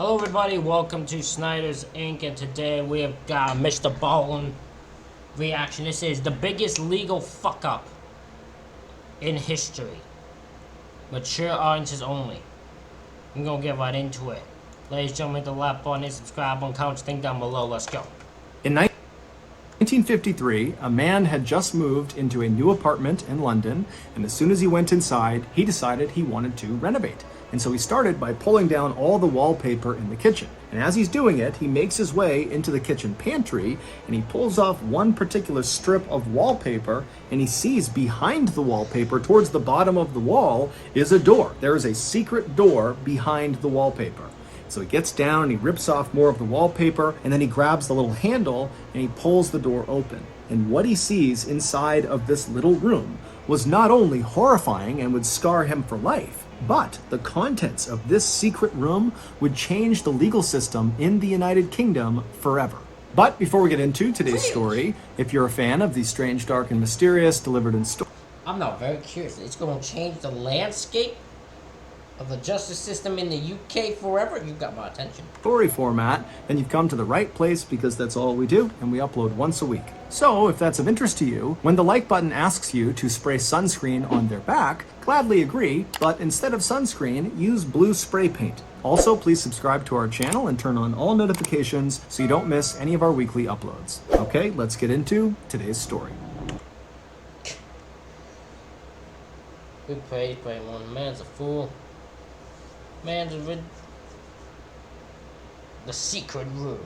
Hello everybody, welcome to Snyder's Inc. And today we have got MrBallen reaction. This is the biggest legal fuck up in history. Mature audiences only. I'm gonna get right into it. Ladies and gentlemen, hit the like button and subscribe on couch thing down below. Let's go. In 1953, a man had just moved into a new apartment in London, and as soon as he went inside, he decided he wanted to renovate. And so he started by pulling down all the wallpaper in the kitchen. And as he's doing it, he makes his way into the kitchen pantry, and he pulls off one particular strip of wallpaper, and he sees behind the wallpaper, towards the bottom of the wall, is a door. There is a secret door behind the wallpaper. So he gets down and he rips off more of the wallpaper, and then he grabs the little handle and he pulls the door open. And what he sees inside of this little room was not only horrifying and would scar him for life, but the contents of this secret room would change the legal system in the United Kingdom forever. But before we get into today's story, if you're a fan of the strange, dark, and mysterious delivered in story, I'm not very curious. It's gonna change the landscape of the justice system in the UK forever. You got my attention. story format, then you've come to the right place, because that's all we do, and we upload once a week. So if that's of interest to you, when the like button asks you to spray sunscreen on their back, gladly agree, but instead of sunscreen, use blue spray paint. Also, please subscribe to our channel and turn on all notifications so you don't miss any of our weekly uploads. Okay, let's get into today's story. Good praise, pray one man's a fool. Man's a the secret room.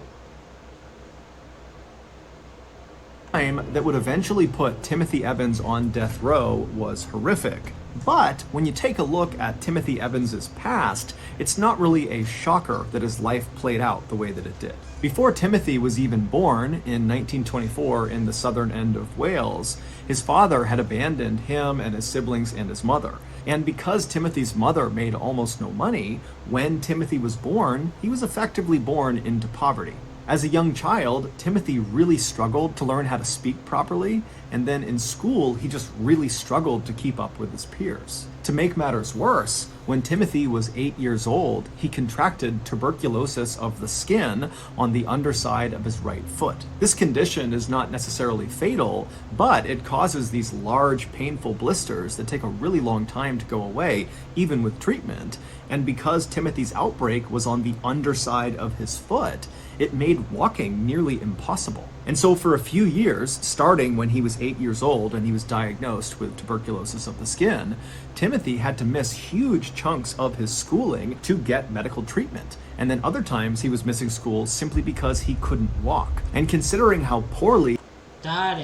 Time that would eventually put Timothy Evans on death row was horrific. But when you take a look at Timothy Evans's past, it's not really a shocker that his life played out the way that it did. Before Timothy was even born in 1924 in the southern end of Wales, his father had abandoned him and his siblings and his mother. And because Timothy's mother made almost no money, when Timothy was born, he was effectively born into poverty. As a young child, Timothy really struggled to learn how to speak properly, and then in school, he just really struggled to keep up with his peers. To make matters worse, when Timothy was 8 years old, he contracted tuberculosis of the skin on the underside of his right foot. This condition is not necessarily fatal, but it causes these large, painful blisters that take a really long time to go away, even with treatment. And because Timothy's outbreak was on the underside of his foot, it made walking nearly impossible. And so for a few years, starting when he was 8 years old and he was diagnosed with tuberculosis of the skin, Timothy had to miss huge chunks of his schooling to get medical treatment. And then other times he was missing school simply because he couldn't walk. And considering how poorly That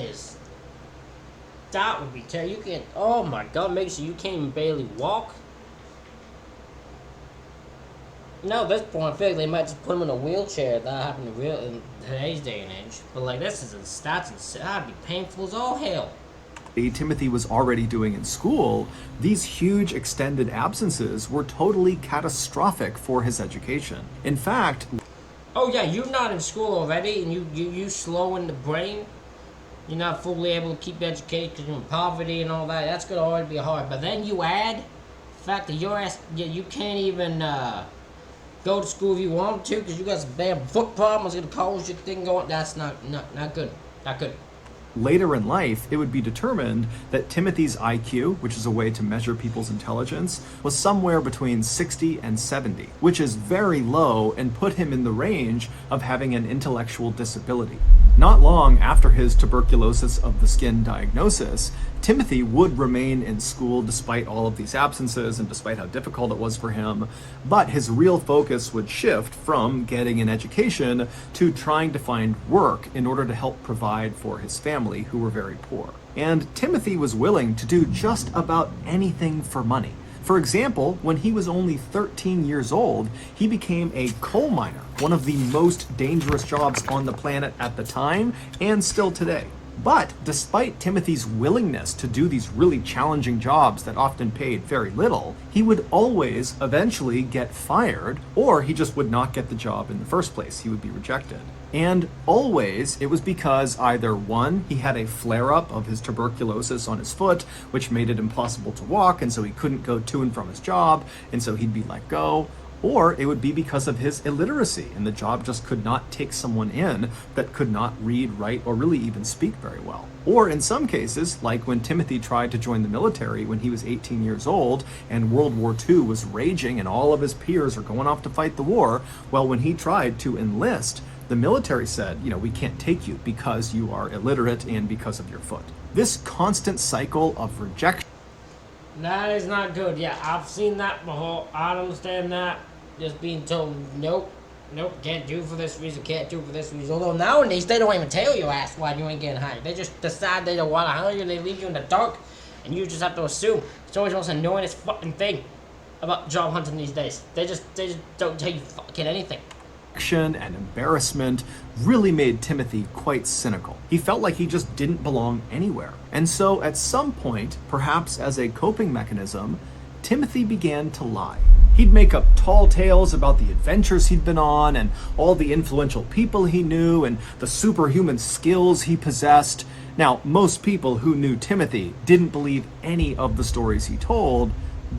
would be terrible. You can, oh my god, make sure you can't even barely walk. No, at this point, I feel like they might just put him in a wheelchair. That happened in today's day and age. But like, that'd be painful as all hell. Timothy was already doing in school, these huge extended absences were totally catastrophic for his education. In fact, Oh yeah, you're not in school already, and you slow in the brain. You're not fully able to keep education because you're in poverty and all that. That's gonna already be hard. But then you add the fact that you can't even go to school if you want to because you got some bad foot problems. It's gonna cause your thing going. That's not good. Not good. later in life, it would be determined that Timothy's IQ, which is a way to measure people's intelligence, was somewhere between 60 and 70, which is very low and put him in the range of having an intellectual disability. Not long after his tuberculosis of the skin diagnosis, Timothy would remain in school despite all of these absences and despite how difficult it was for him, but his real focus would shift from getting an education to trying to find work in order to help provide for his family, who were very poor. And Timothy was willing to do just about anything for money. For example, when he was only 13 years old, he became a coal miner, one of the most dangerous jobs on the planet at the time and still today. But despite Timothy's willingness to do these really challenging jobs that often paid very little, he would always eventually get fired, or he just would not get the job in the first place. He would be rejected. And always it was because either one, he had a flare-up of his tuberculosis on his foot, which made it impossible to walk, and so he couldn't go to and from his job, and so he'd be let go, Or it would be because of his illiteracy, and the job just could not take someone in that could not read, write, or really even speak very well. Or in some cases, like when Timothy tried to join the military when he was 18 years old and World War II was raging and all of his peers are going off to fight the war, well, when he tried to enlist, the military said, we can't take you because you are illiterate and because of your foot. This constant cycle of rejection. That is not good. Yeah, I've seen that before. I don't understand that. Just being told, nope, can't do for this reason, can't do for this reason. Although nowadays, they don't even tell you ass why you ain't getting hired. They just decide they don't want to hire you, and they leave you in the dark, and you just have to assume. It's always the most annoyingest fucking thing about job hunting these days. They just don't tell you fucking anything. And embarrassment really made Timothy quite cynical. He felt like he just didn't belong anywhere. And so at some point, perhaps as a coping mechanism, Timothy began to lie. He'd make up tall tales about the adventures he'd been on and all the influential people he knew and the superhuman skills he possessed. Now, most people who knew Timothy didn't believe any of the stories he told,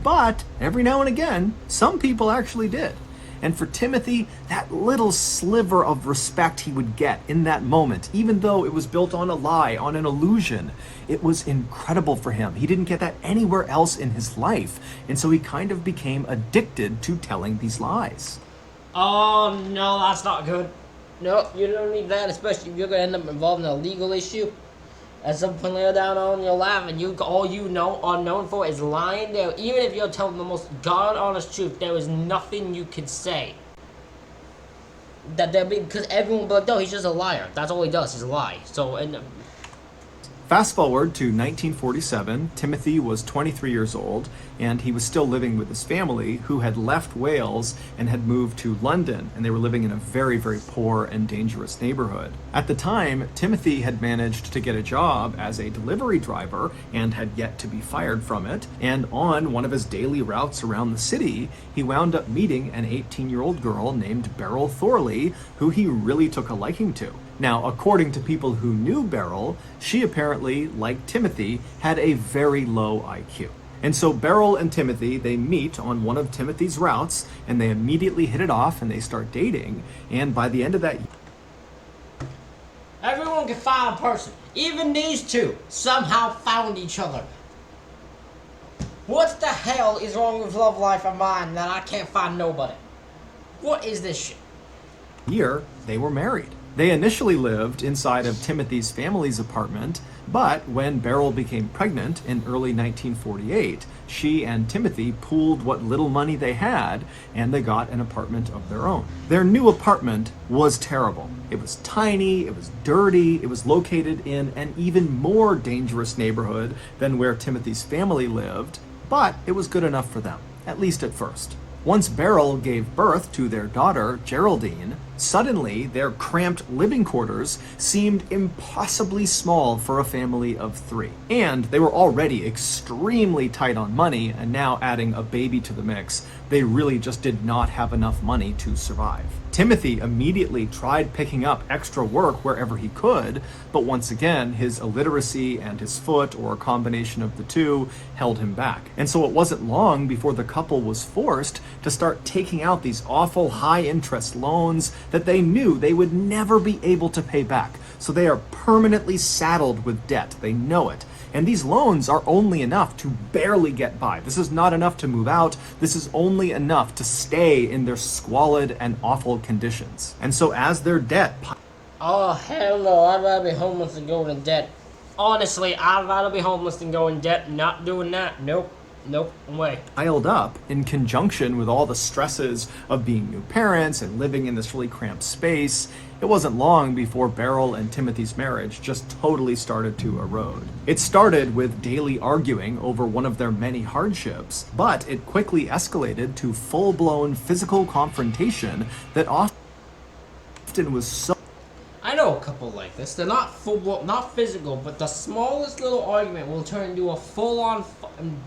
but every now and again, some people actually did. And for Timothy, that little sliver of respect he would get in that moment, even though it was built on a lie, on an illusion, it was incredible for him. He didn't get that anywhere else in his life. And so he kind of became addicted to telling these lies. Oh, no, that's not good. No, you don't need that, especially if you're going to end up involved in a legal issue. At some point later down on your life, and all you know are known for is lying. There, even if you're telling the most God-honest truth, there is nothing you could say that there be, because everyone will be like, no, he's just a liar. That's all he does, is lie. So, Fast forward to 1947, Timothy was 23 years old, and he was still living with his family, who had left Wales and had moved to London, and they were living in a very, very poor and dangerous neighborhood. At the time, Timothy had managed to get a job as a delivery driver and had yet to be fired from it, and on one of his daily routes around the city, he wound up meeting an 18-year-old girl named Beryl Thorley, who he really took a liking to. Now, according to people who knew Beryl, she apparently, like Timothy, had a very low IQ. And so Beryl and Timothy, they meet on one of Timothy's routes, and they immediately hit it off, and they start dating. And by the end of that... Everyone can find a person. Even these two somehow found each other. What the hell is wrong with love life of mine that I can't find nobody? What is this shit? Year, they were married. They initially lived inside of Timothy's family's apartment, but when Beryl became pregnant in early 1948, she and Timothy pooled what little money they had, and they got an apartment of their own. Their new apartment was terrible. It was tiny, it was dirty, it was located in an even more dangerous neighborhood than where Timothy's family lived, but it was good enough for them, at least at first. Once Beryl gave birth to their daughter, Geraldine, suddenly their cramped living quarters seemed impossibly small for a family of 3. And they were already extremely tight on money, and now adding a baby to the mix, they really just did not have enough money to survive. Timothy immediately tried picking up extra work wherever he could, but once again, his illiteracy and his foot, or a combination of the two, held him back. And so it wasn't long before the couple was forced to start taking out these awful high-interest loans that they knew they would never be able to pay back. So they are permanently saddled with debt. They know it. And these loans are only enough to barely get by. This is not enough to move out. This is only enough to stay in their squalid and awful conditions. And so as their debt... Oh, hell no. I'd rather be homeless than go in debt. Honestly, I'd rather be homeless than go in debt. Not doing that. Nope, no way. Piled up in conjunction with all the stresses of being new parents and living in this really cramped space. It wasn't long before Beryl and Timothy's marriage just totally started to erode. It started with daily arguing over one of their many hardships, but it quickly escalated to full-blown physical confrontation that often was so... I know a couple like this. They're not not physical, but the smallest little argument will turn into a full-on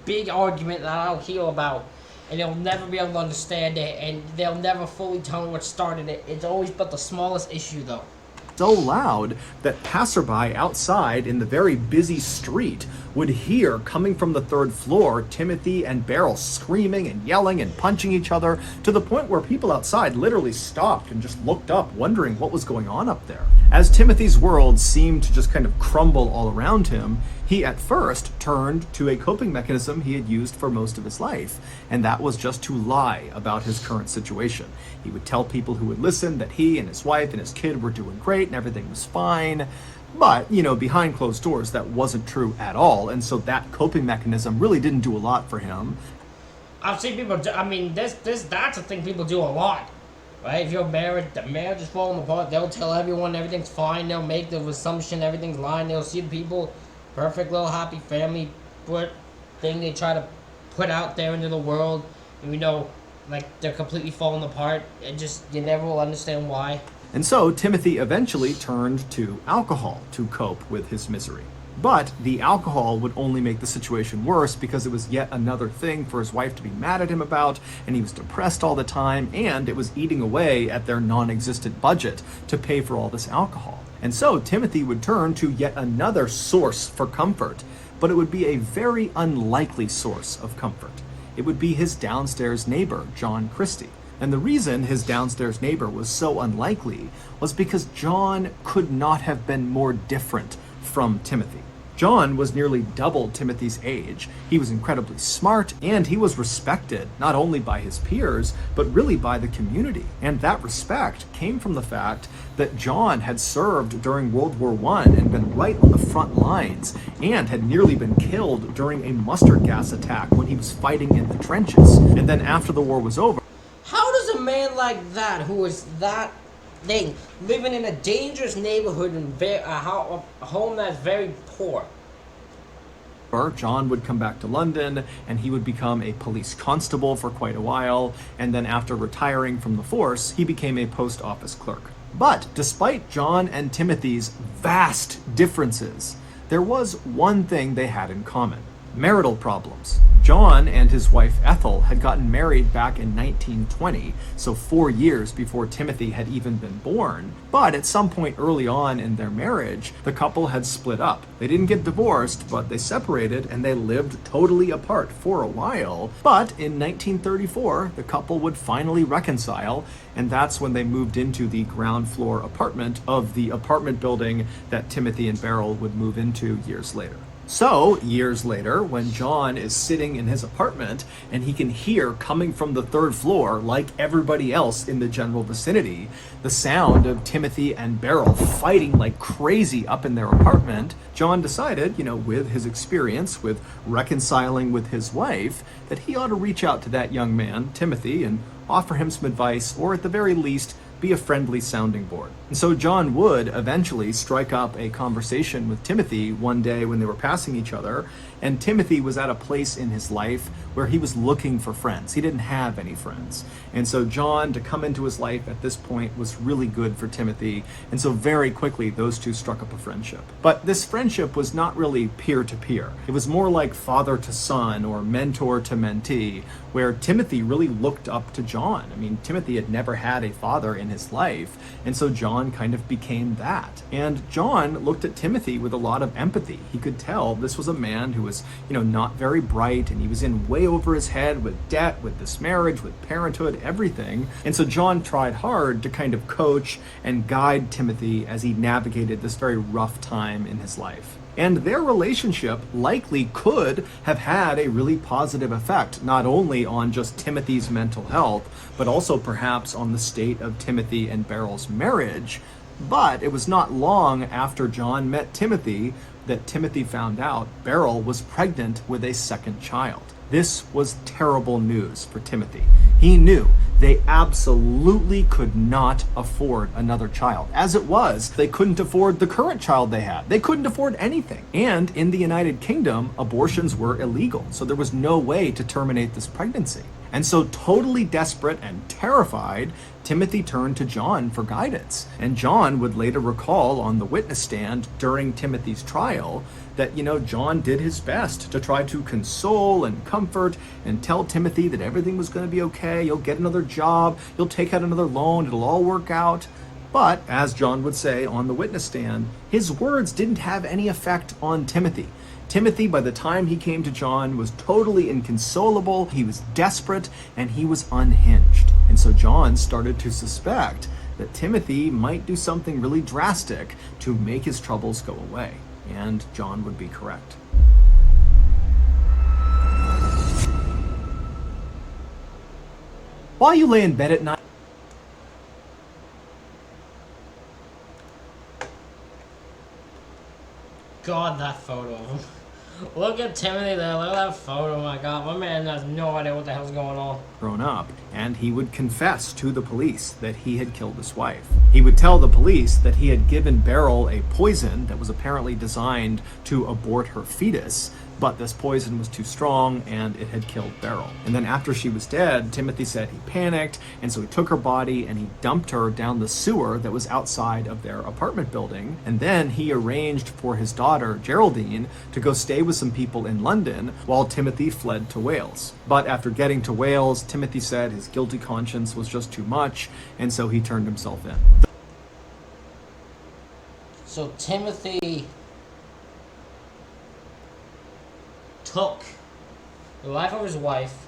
big argument that I'll hear about, and they'll never be able to understand it, and they'll never fully tell me what started it. It's always but the smallest issue, though. so loud that passerby outside in the very busy street would hear, coming from the third floor, Timothy and Beryl screaming and yelling and punching each other, to the point where people outside literally stopped and just looked up, wondering what was going on up there. As Timothy's world seemed to just kind of crumble all around him, he at first turned to a coping mechanism he had used for most of his life, and that was just to lie about his current situation. He would tell people who would listen that he and his wife and his kid were doing great and everything was fine. But, behind closed doors, that wasn't true at all, and so that coping mechanism really didn't do a lot for him. I've seen people do, that's a thing people do a lot. Right? If you're married, the marriage is falling apart, they'll tell everyone everything's fine, they'll make the assumption everything's lying, they'll see people, perfect little happy family thing they try to put out there into the world, and like they're completely falling apart. You never will understand why. And so Timothy eventually turned to alcohol to cope with his misery. But the alcohol would only make the situation worse because it was yet another thing for his wife to be mad at him about, and he was depressed all the time, and it was eating away at their non-existent budget to pay for all this alcohol. And so Timothy would turn to yet another source for comfort, but it would be a very unlikely source of comfort. It would be his downstairs neighbor, John Christie. And the reason his downstairs neighbor was so unlikely was because John could not have been more different from Timothy. John was nearly double Timothy's age. He was incredibly smart, and he was respected not only by his peers, but really by the community. And that respect came from the fact that John had served during World War I and been right on the front lines, and had nearly been killed during a mustard gas attack when he was fighting in the trenches. And then after the war was over, how does a man like that, who is that thing, living in a dangerous neighborhood and a home that's very poor, John would come back to London and he would become a police constable for quite a while, and then after retiring from the force, he became a post office clerk. But despite John and Timothy's vast differences, there was one thing they had in common: marital problems. John and his wife Ethel had gotten married back in 1920, so 4 years before Timothy had even been born. But at some point early on in their marriage, the couple had split up. They didn't get divorced, but they separated and they lived totally apart for a while. But in 1934, the couple would finally reconcile, and that's when they moved into the ground floor apartment of the apartment building that Timothy and Beryl would move into years later. So, years later, when John is sitting in his apartment and he can hear coming from the third floor, like everybody else in the general vicinity, the sound of Timothy and Beryl fighting like crazy up in their apartment, John decided, with his experience with reconciling with his wife, that he ought to reach out to that young man, Timothy, and offer him some advice, or at the very least, be a friendly sounding board. And so John would eventually strike up a conversation with Timothy one day when they were passing each other, and Timothy was at a place in his life where he was looking for friends. He didn't have any friends. And so John, to come into his life at this point, was really good for Timothy, and so very quickly those two struck up a friendship. But this friendship was not really peer-to-peer. It was more like father to son or mentor to mentee, where Timothy really looked up to John. I mean, Timothy had never had a father in his life, and so John kind of became that. And John looked at Timothy with a lot of empathy. He could tell this was a man who was, not very bright, and he was in way over his head with debt, with this marriage, with parenthood, everything. And so John tried hard to kind of coach and guide Timothy as he navigated this very rough time in his life. And their relationship likely could have had a really positive effect, not only on just Timothy's mental health, but also perhaps on the state of Timothy and Beryl's marriage. But it was not long after John met Timothy that Timothy found out Beryl was pregnant with a second child. This was terrible news for Timothy. He knew they absolutely could not afford another child. As it was, they couldn't afford the current child they had. They couldn't afford anything. And in the United Kingdom, abortions were illegal, so there was no way to terminate this pregnancy. And so, totally desperate and terrified, Timothy turned to John for guidance. And John would later recall on the witness stand during Timothy's trial that, John did his best to try to console and comfort and tell Timothy that everything was going to be okay. You'll get another job. You'll take out another loan. It'll all work out. But, as John would say on the witness stand, his words didn't have any effect on Timothy. Timothy, by the time he came to John, was totally inconsolable, he was desperate, and he was unhinged. And so John started to suspect that Timothy might do something really drastic to make his troubles go away. And John would be correct. While you lay in bed at night, God, that photo of him. Look at Timothy there. Look at that photo. My God, my man has no idea what the hell's going on. Grown up, and he would confess to the police that he had killed his wife. He would tell the police that he had given Beryl a poison that was apparently designed to abort her fetus, but this poison was too strong and it had killed Beryl. And then after she was dead, Timothy said he panicked, and so he took her body and he dumped her down the sewer that was outside of their apartment building. And then he arranged for his daughter, Geraldine, to go stay with some people in London while Timothy fled to Wales. But after getting to Wales, Timothy said his guilty conscience was just too much, and so he turned himself in. So Timothy took the life of his wife,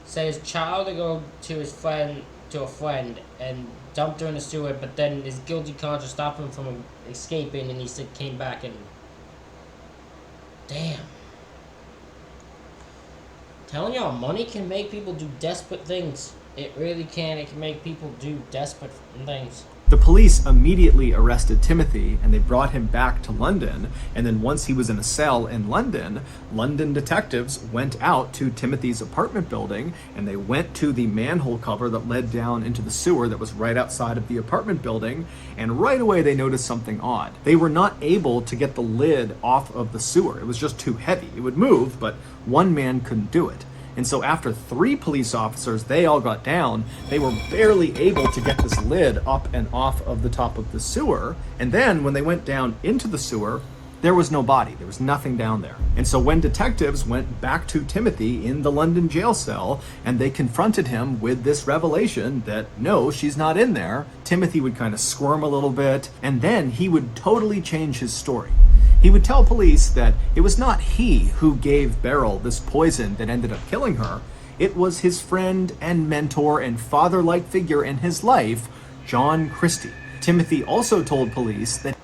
sent his child to go to a friend, and dumped her in the sewer, but then his guilty conscience stopped him from escaping, and he said came back and... Damn. Telling y'all, money can make people do desperate things. It really can. It can make people do desperate things. The police immediately arrested Timothy and they brought him back to London. And then once he was in a cell in London, London detectives went out to Timothy's apartment building and they went to the manhole cover that led down into the sewer that was right outside of the apartment building. And right away they noticed something odd. They were not able to get the lid off of the sewer. It was just too heavy. It would move, but one man couldn't do it. And so after 3 police officers, they all got down, they were barely able to get this lid up and off of the top of the sewer. And then when they went down into the sewer, there was no body. There was nothing down there. And so when detectives went back to Timothy in the London jail cell and they confronted him with this revelation that no, she's not in there, Timothy would kind of squirm a little bit, and then he would totally change his story. He would tell police that it was not he who gave Beryl this poison that ended up killing her. It was his friend and mentor and father-like figure in his life, John Christie. Timothy also told police that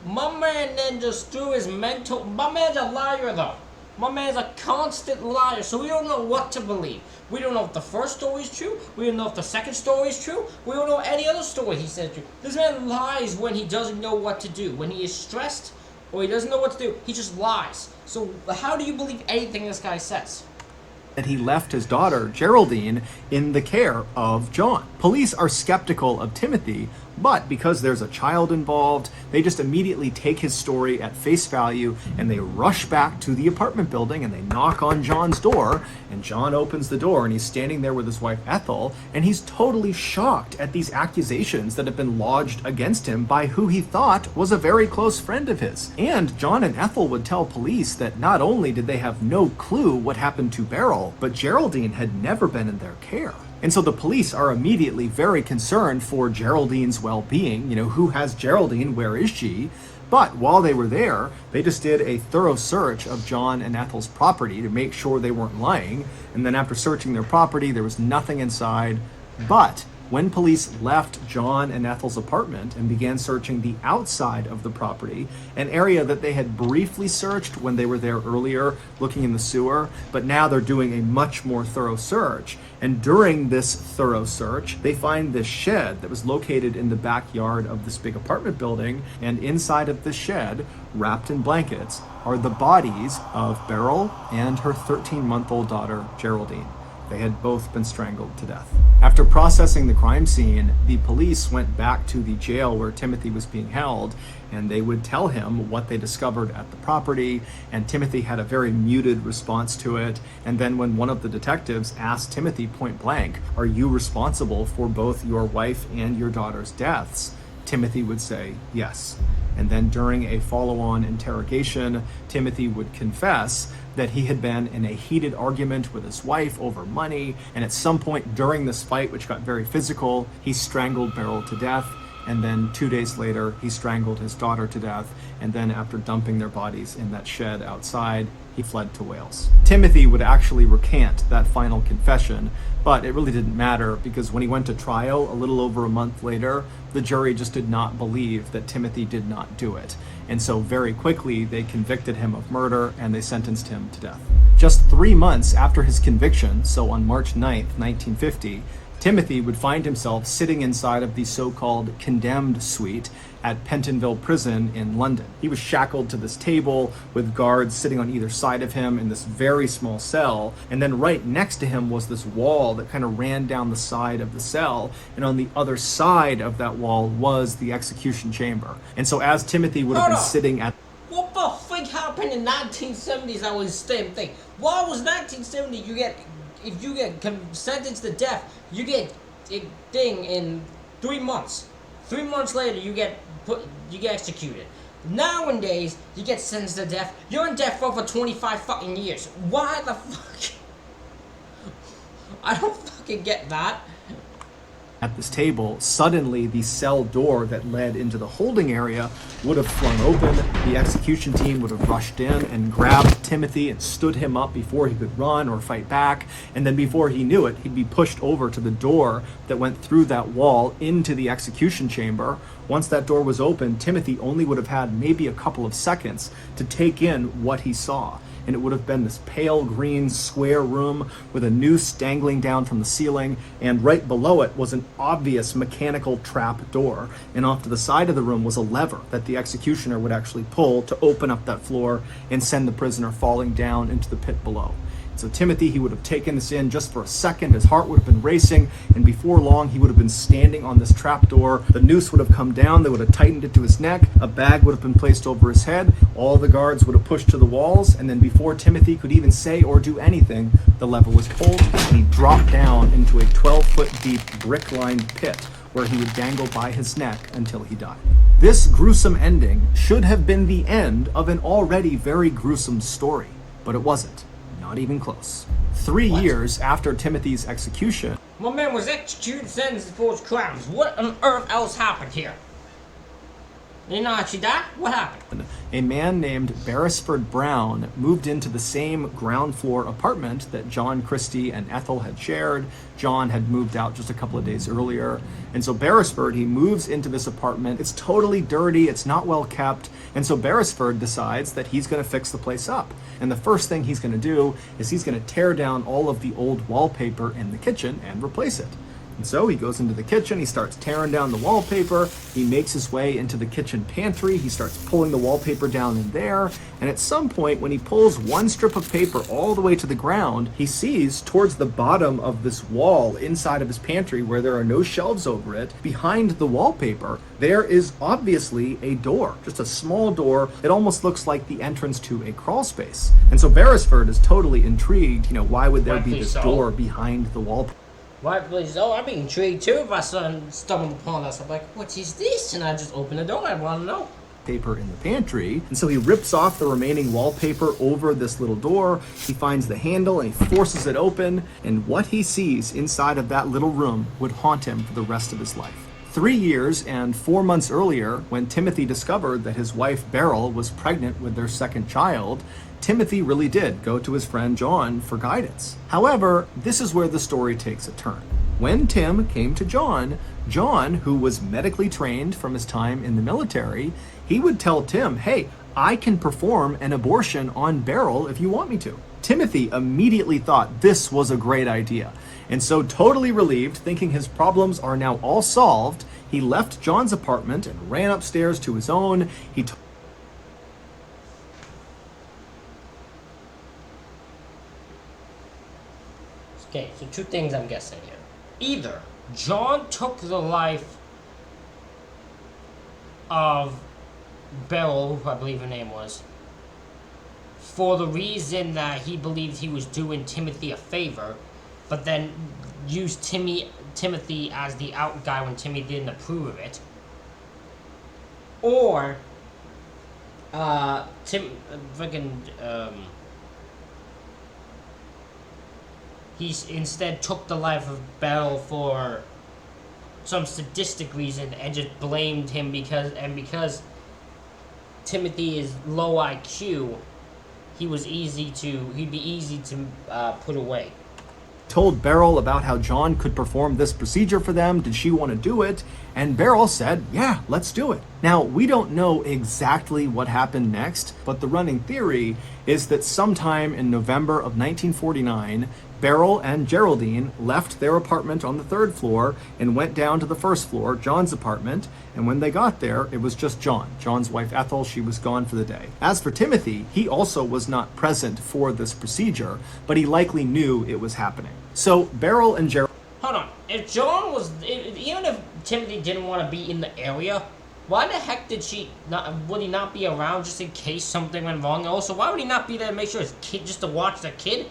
my man then just threw his mental... My man's a liar, though. My man's a constant liar, so we don't know what to believe. We don't know if the first story is true. We don't know if the second story is true. We don't know any other story he said true. This man lies when he doesn't know what to do. When he is stressed or he doesn't know what to do, he just lies. So how do you believe anything this guy says? that he left his daughter, Geraldine, in the care of John. Police are skeptical of Timothy, but because there's a child involved, they just immediately take his story at face value and they rush back to the apartment building and they knock on John's door, and John opens the door and he's standing there with his wife Ethel, and he's totally shocked at these accusations that have been lodged against him by who he thought was a very close friend of his. And John and Ethel would tell police that not only did they have no clue what happened to Beryl, but Geraldine had never been in their care. And so the police are immediately very concerned for Geraldine's well-being. You know, who has Geraldine? Where is she? But while they were there, they just did a thorough search of John and Ethel's property to make sure they weren't lying. And then after searching their property, there was nothing inside. But when police left John and Ethel's apartment and began searching the outside of the property, an area that they had briefly searched when they were there earlier, looking in the sewer, but now they're doing a much more thorough search. And during this thorough search, they find this shed that was located in the backyard of this big apartment building, and inside of the shed, wrapped in blankets, are the bodies of Beryl and her 13-month-old daughter, Geraldine. They had both been strangled to death. After processing the crime scene, the police went back to the jail where Timothy was being held, and they would tell him what they discovered at the property, and Timothy had a very muted response to it. And then when one of the detectives asked Timothy point blank, "Are you responsible for both your wife and your daughter's deaths?" Timothy would say yes. And then during a follow-on interrogation, Timothy would confess that he had been in a heated argument with his wife over money, and at some point during this fight, which got very physical, he strangled Beryl to death. And then 2 days later, he strangled his daughter to death. And then after dumping their bodies in that shed outside, he fled to Wales. Timothy would actually recant that final confession, but it really didn't matter because when he went to trial a little over a month later, the jury just did not believe that Timothy did not do it. And so very quickly, they convicted him of murder and they sentenced him to death. Just 3 months after his conviction, so on March 9th, 1950, Timothy would find himself sitting inside of the so-called condemned suite at Pentonville Prison in London. He was shackled to this table with guards sitting on either side of him in this very small cell, and then right next to him was this wall that kind of ran down the side of the cell, and on the other side of that wall was the execution chamber. And so as Timothy would have been sitting at... What the frick happened in 1970s that was the same thing? Why was 1970 if you get sentenced to death, you get a thing in 3 months. 3 months later, you get executed. Nowadays, you get sentenced to death. You're in death row for 25 fucking years. Why the fuck? I don't fucking get that. At this table, suddenly the cell door that led into the holding area would have flung open. The execution team would have rushed in and grabbed Timothy and stood him up before he could run or fight back. And then before he knew it, he'd be pushed over to the door that went through that wall into the execution chamber. Once that door was open, Timothy only would have had maybe a couple of seconds to take in what he saw. And it would have been this pale green square room with a noose dangling down from the ceiling, and right below it was an obvious mechanical trap door. And off to the side of the room was a lever that the executioner would actually pull to open up that floor and send the prisoner falling down into the pit below. So Timothy, he would have taken this in just for a second. His heart would have been racing, and before long, he would have been standing on this trapdoor. The noose would have come down. They would have tightened it to his neck. A bag would have been placed over his head. All the guards would have pushed to the walls, and then before Timothy could even say or do anything, the lever was pulled, and he dropped down into a 12-foot deep brick-lined pit where he would dangle by his neck until he died. This gruesome ending should have been the end of an already very gruesome story, but it wasn't. Not even close. 3 years after Timothy's execution, my man was executed, sentenced for his crimes. What on earth else happened here? Did he not actually die? What happened? a man named Beresford Brown moved into the same ground floor apartment that John Christie and Ethel had shared. John had moved out just a couple of days earlier. And so Beresford, he moves into this apartment. It's totally dirty. It's not well kept. And so Beresford decides that he's going to fix the place up. And the first thing he's going to do is he's going to tear down all of the old wallpaper in the kitchen and replace it. And so he goes into the kitchen, he starts tearing down the wallpaper, he makes his way into the kitchen pantry, he starts pulling the wallpaper down in there, and at some point when he pulls one strip of paper all the way to the ground, he sees towards the bottom of this wall inside of his pantry where there are no shelves over it, behind the wallpaper, there is obviously a door, just a small door that almost looks like the entrance to a crawl space. And so Beresford is totally intrigued, why would there be this door behind the wallpaper? Why, please? Oh, I'd be intrigued too if I stumbled upon this. I'm like, what is this? And I just open the door. I want to know. Paper in the pantry, and so he rips off the remaining wallpaper over this little door. He finds the handle and he forces it open, and what he sees inside of that little room would haunt him for the rest of his life. 3 years and 4 months earlier, when Timothy discovered that his wife Beryl was pregnant with their second child, Timothy really did go to his friend John for guidance. However, this is where the story takes a turn. When Tim came to John, John, who was medically trained from his time in the military, he would tell Tim, hey, I can perform an abortion on Beryl if you want me to. Timothy immediately thought this was a great idea. And so totally relieved, thinking his problems are now all solved, he left John's apartment and ran upstairs to his own. Okay, so two things I'm guessing here. Either John took the life of Beryl, who I believe her name was, for the reason that he believed he was doing Timothy a favor, but then used Timothy as the out guy when Timothy didn't approve of it. Or Tim, freaking, he instead took the life of Beryl for some sadistic reason and just blamed him because Timothy is low IQ, he'd be easy to put away. Told Beryl about how John could perform this procedure for them. Did she want to do it? And Beryl said, yeah, let's do it. Now, we don't know exactly what happened next, but the running theory is that sometime in November of 1949, Beryl and Geraldine left their apartment on the 3rd floor and went down to the 1st floor, John's apartment, and when they got there, it was just John. John's wife Ethel, she was gone for the day. As for Timothy, he also was not present for this procedure, but he likely knew it was happening. So Beryl and Geraldine... Hold on. If John was... even if Timothy didn't want to be in the area, why the heck would he not be around just in case something went wrong? Also, why would he not be there to make sure his kid, just to watch the kid?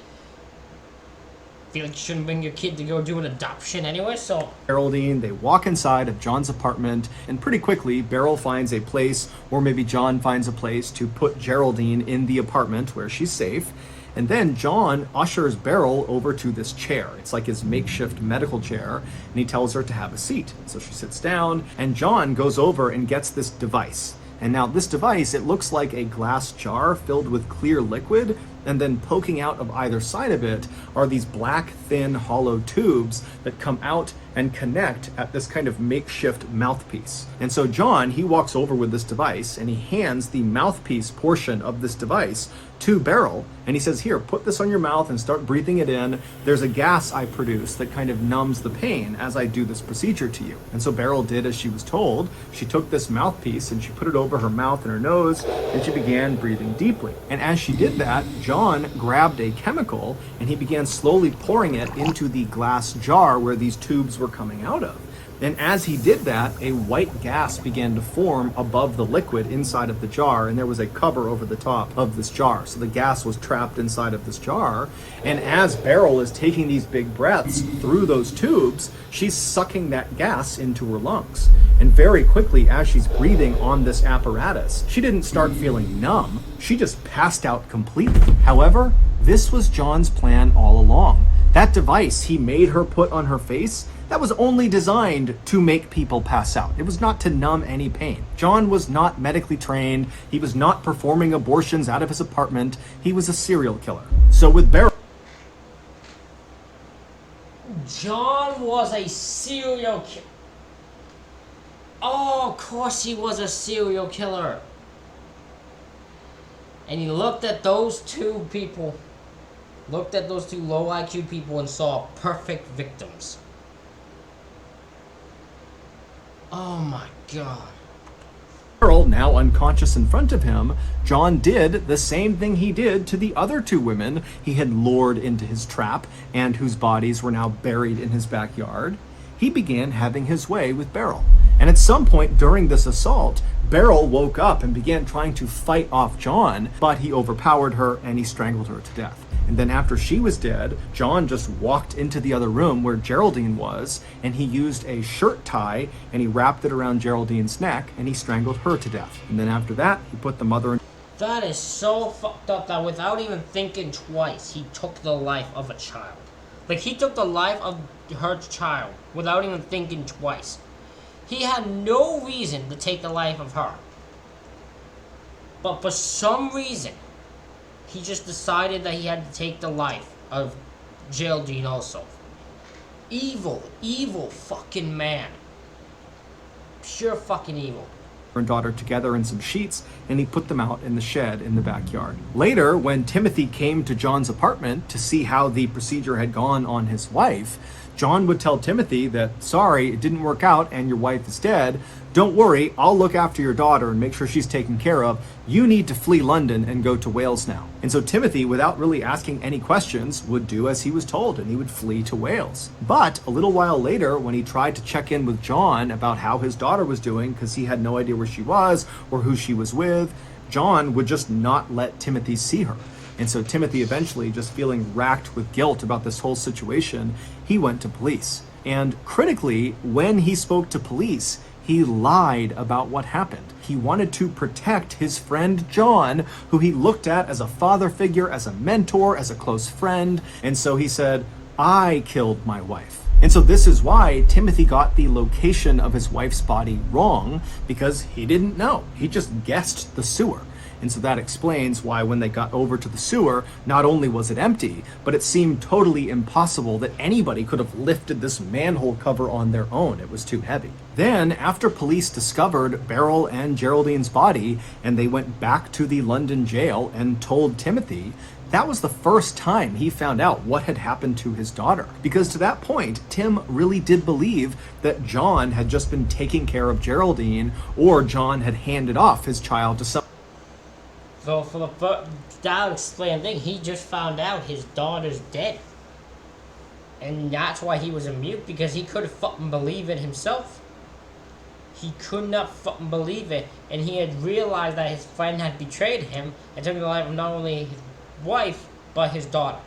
Feel like you shouldn't bring your kid to go do an adoption anyway, so... Geraldine, they walk inside of John's apartment, and pretty quickly, Beryl finds a place, or maybe John finds a place, to put Geraldine in the apartment where she's safe. And then John ushers Beryl over to this chair. It's like his makeshift medical chair, and he tells her to have a seat. So she sits down, and John goes over and gets this device. And now this device, it looks like a glass jar filled with clear liquid, and then poking out of either side of it are these black, thin, hollow tubes that come out and connect at this kind of makeshift mouthpiece. And so John, he walks over with this device and he hands the mouthpiece portion of this device to Beryl, and he says, here, put this on your mouth and start breathing it in. There's a gas I produce that kind of numbs the pain as I do this procedure to you. And so Beryl did as she was told. She took this mouthpiece and she put it over her mouth and her nose, and she began breathing deeply. And as she did that, John grabbed a chemical and he began slowly pouring it into the glass jar where these tubes were coming out of. And as he did that, a white gas began to form above the liquid inside of the jar, and there was a cover over the top of this jar. So the gas was trapped inside of this jar, and as Beryl is taking these big breaths through those tubes, she's sucking that gas into her lungs. And very quickly, as she's breathing on this apparatus, she didn't start feeling numb, she just passed out completely. However, this was John's plan all along. That device he made her put on her face, that was only designed to make people pass out. It was not to numb any pain. John was not medically trained. He was not performing abortions out of his apartment. He was a serial killer. So with Beryl... John was a serial killer. Oh, of course he was a serial killer. And he looked at those two people, looked at those two low IQ people and saw perfect victims. Oh my God. Beryl, now unconscious in front of him, John did the same thing he did to the other two women he had lured into his trap and whose bodies were now buried in his backyard. He began having his way with Beryl. And at some point during this assault, Beryl woke up and began trying to fight off John, but he overpowered her and he strangled her to death. And then after she was dead, John just walked into the other room where Geraldine was, and he used a shirt tie and he wrapped it around Geraldine's neck and he strangled her to death. And then after that, he put the mother in... That is so fucked up that without even thinking twice, he took the life of a child. Like, he took the life of her child without even thinking twice. He had no reason to take the life of her. But for some reason, he just decided that he had to take the life of Geraldine also. Evil, evil fucking man. Pure fucking evil. And daughter together in some sheets, and he put them out in the shed in the backyard. Later, when Timothy came to John's apartment to see how the procedure had gone on his wife, John would tell Timothy that, sorry, it didn't work out and your wife is dead. Don't worry, I'll look after your daughter and make sure she's taken care of. You need to flee London and go to Wales now. And so Timothy, without really asking any questions, would do as he was told, and he would flee to Wales. But a little while later, when he tried to check in with John about how his daughter was doing, because he had no idea where she was or who she was with, John would just not let Timothy see her. And so Timothy, eventually, just feeling racked with guilt about this whole situation, he went to police. And critically, when he spoke to police, He lied about what happened. He wanted to protect his friend John, who he looked at as a father figure, as a mentor, as a close friend. And so he said, I killed my wife. And so this is why Timothy got the location of his wife's body wrong, because he didn't know. He just guessed the sewer. And so that explains why when they got over to the sewer, not only was it empty, but it seemed totally impossible that anybody could have lifted this manhole cover on their own. It was too heavy. Then, after police discovered Beryl and Geraldine's body, and they went back to the London jail and told Timothy, that was the first time he found out what had happened to his daughter. Because to that point, Tim really did believe that John had just been taking care of Geraldine, or John had handed off his child to someone. So for the first, that explain thing, he just found out his daughter's dead. And that's why he was a mute, because he couldn't fucking believe it himself. He could not fucking believe it. And he had realized that his friend had betrayed him and took the life of not only his wife, but his daughter.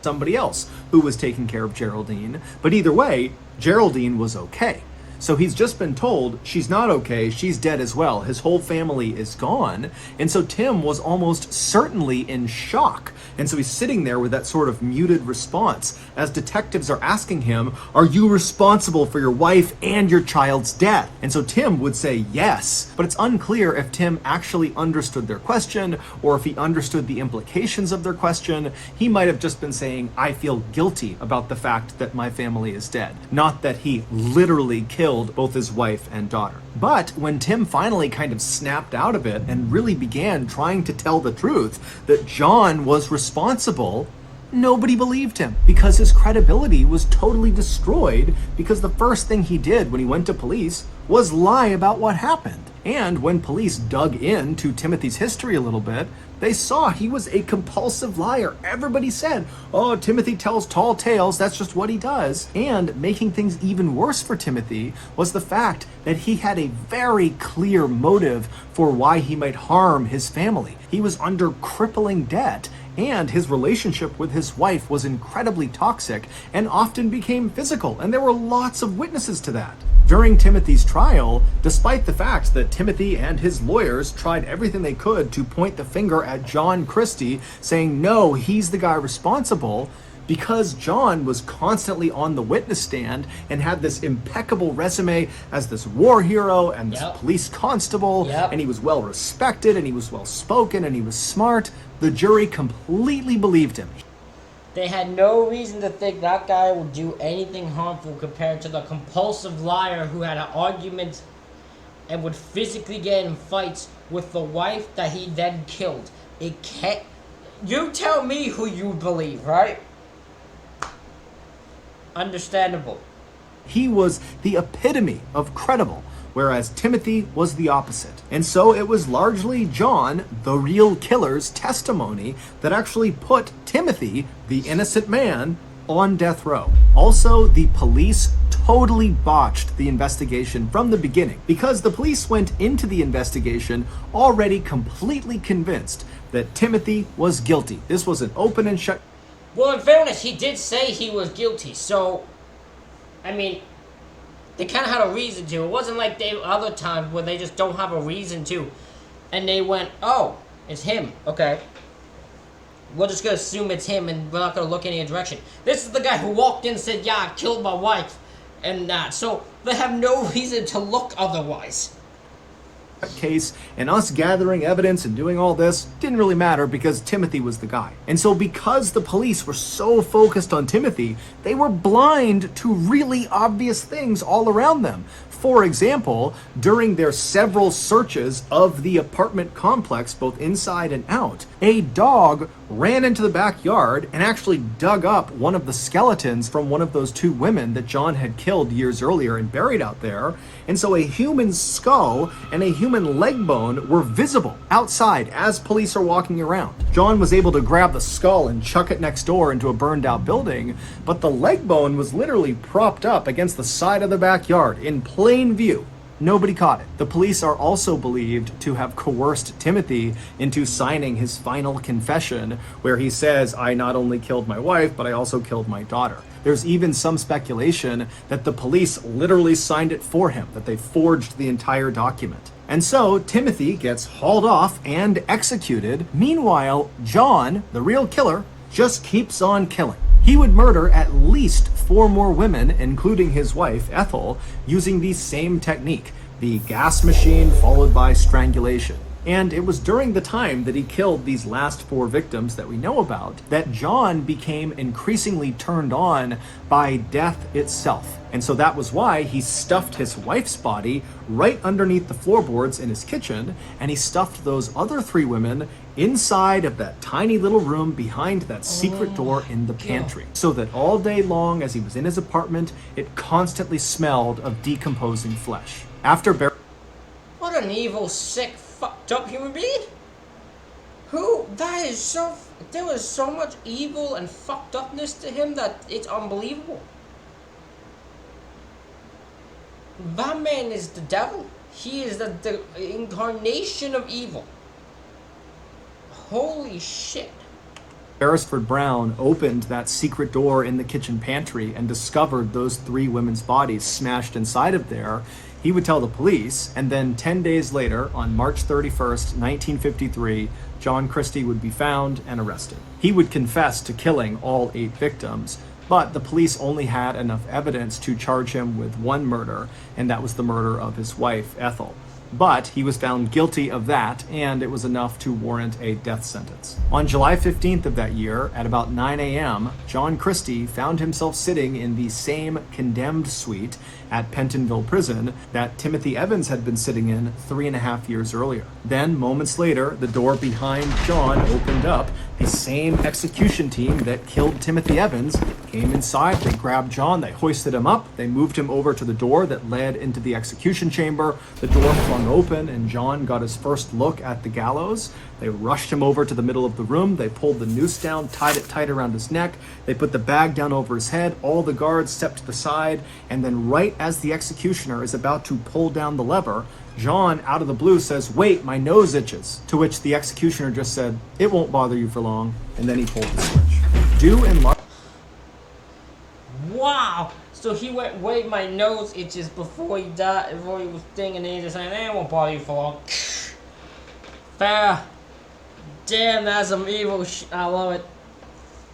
Somebody else who was taking care of Geraldine. But either way, Geraldine was okay. So he's just been told she's not okay, she's dead as well. His whole family is gone. And so Tim was almost certainly in shock. And so he's sitting there with that sort of muted response as detectives are asking him, are you responsible for your wife and your child's death? And so Tim would say yes, but it's unclear if Tim actually understood their question or if he understood the implications of their question. He might have just been saying, I feel guilty about the fact that my family is dead. Not that he literally killed both his wife and daughter. But when Tim finally kind of snapped out of it and really began trying to tell the truth that John was responsible, nobody believed him because his credibility was totally destroyed, because the first thing he did when he went to police was lie about what happened. And when police dug into Timothy's history a little bit, they saw he was a compulsive liar. Everybody said, oh, Timothy tells tall tales, that's just what he does. And making things even worse for Timothy was the fact that he had a very clear motive for why he might harm his family. He was under crippling debt, and his relationship with his wife was incredibly toxic and often became physical, and there were lots of witnesses to that. During Timothy's trial, despite the fact that Timothy and his lawyers tried everything they could to point the finger at John Christie, saying, no, he's the guy responsible, because John was constantly on the witness stand and had this impeccable resume as this war hero and this police constable, and he was well respected and he was well spoken and he was smart, the jury completely believed him. They had no reason to think that guy would do anything harmful compared to the compulsive liar who had an argument and would physically get in fights with the wife that he then killed. It can't... You tell me who you believe, right? Understandable. He was the epitome of credible, whereas Timothy was the opposite. And so it was largely John, the real killer's testimony that actually put Timothy, the innocent man, on death row. Also, the police totally botched the investigation from the beginning, because the police went into the investigation already completely convinced that Timothy was guilty. This was an open and shut... Well, in fairness, he did say he was guilty, so, I mean, they kind of had a reason to. It wasn't like they other times where they just don't have a reason to. And they went, oh, it's him. Okay. We're just going to assume it's him and we're not going to look any direction. This is the guy who walked in and said, yeah, I killed my wife. And that. So they have no reason to look otherwise. Case, and us gathering evidence and doing all this didn't really matter because Timothy was the guy. And so because the police were so focused on Timothy, they were blind to really obvious things all around them. For example, during their several searches of the apartment complex, both inside and out, a dog ran into the backyard and actually dug up one of the skeletons from one of those two women that John had killed years earlier and buried out there. And so a human skull and a human leg bone were visible outside as police are walking around. John was able to grab the skull and chuck it next door into a burned out building, but the leg bone was literally propped up against the side of the backyard in plain view. Nobody caught it. The police are also believed to have coerced Timothy into signing his final confession, where he says, I not only killed my wife, but I also killed my daughter. There's even some speculation that the police literally signed it for him, that they forged the entire document. And so Timothy gets hauled off and executed. Meanwhile, John, the real killer, just keeps on killing. He would murder at least 4 more women, including his wife, Ethel, using the same technique, the gas machine followed by strangulation. And it was during the time that he killed these last 4 victims that we know about that John became increasingly turned on by death itself. And so that was why he stuffed his wife's body right underneath the floorboards in his kitchen, and he stuffed those other 3 women inside of that tiny little room behind that secret door in the pantry. So that all day long as he was in his apartment, it constantly smelled of decomposing flesh. After What an evil, sick, fucked up human being. There was so much evil and fucked upness to him that it's unbelievable. That man is the devil. He is the incarnation of evil. Holy shit. Beresford Brown opened that secret door in the kitchen pantry and discovered those 3 women's bodies smashed inside of there, he would tell the police, and then 10 days later, on March 31st, 1953, John Christie would be found and arrested. He would confess to killing all 8 victims, but the police only had enough evidence to charge him with 1 murder, and that was the murder of his wife, Ethel. But he was found guilty of that, and it was enough to warrant a death sentence. On July 15th of that year, at about 9 a.m., John Christie found himself sitting in the same condemned suite at Pentonville Prison that Timothy Evans had been sitting in 3.5 years earlier. Then, moments later, the door behind John opened up. The same execution team that killed Timothy Evans came inside, they grabbed John, they hoisted him up, they moved him over to the door that led into the execution chamber. The door flung open and John got his first look at the gallows. They rushed him over to the middle of the room, they pulled the noose down, tied it tight around his neck, they put the bag down over his head, all the guards stepped to the side, and then right as the executioner is about to pull down the lever, John, out of the blue, says, "Wait, my nose itches." To which the executioner just said, "It won't bother you for long," and then he pulled the switch. Due in large... Wow! So he went, "Wait, my nose itches," before he died, before he was thinking, and he just said, "It won't bother you for long." Fair. Damn, that's some evil shit. I love it.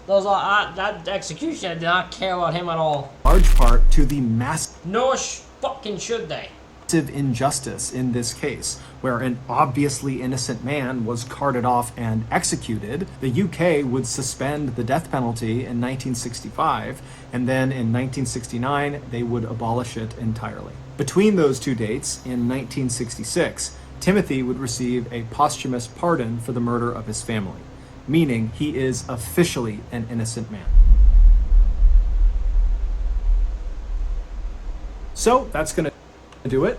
That executioner did not care about him at all. Large part to the massive... Nor fucking should they. Injustice in this case, where an obviously innocent man was carted off and executed. The UK would suspend the death penalty in 1965, and then in 1969 they would abolish it entirely. Between those 2 dates, in 1966, Timothy would receive a posthumous pardon for the murder of his family, meaning he is officially an innocent man. So that's gonna do it.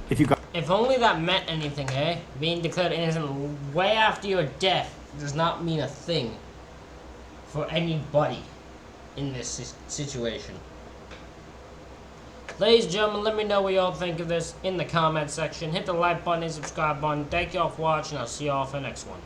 If only that meant anything, eh? Being declared innocent way after your death does not mean a thing for anybody in this situation. Ladies and gentlemen, let me know what y'all think of this in the comment section. Hit the like button and subscribe button. Thank y'all for watching. I'll see y'all for the next one.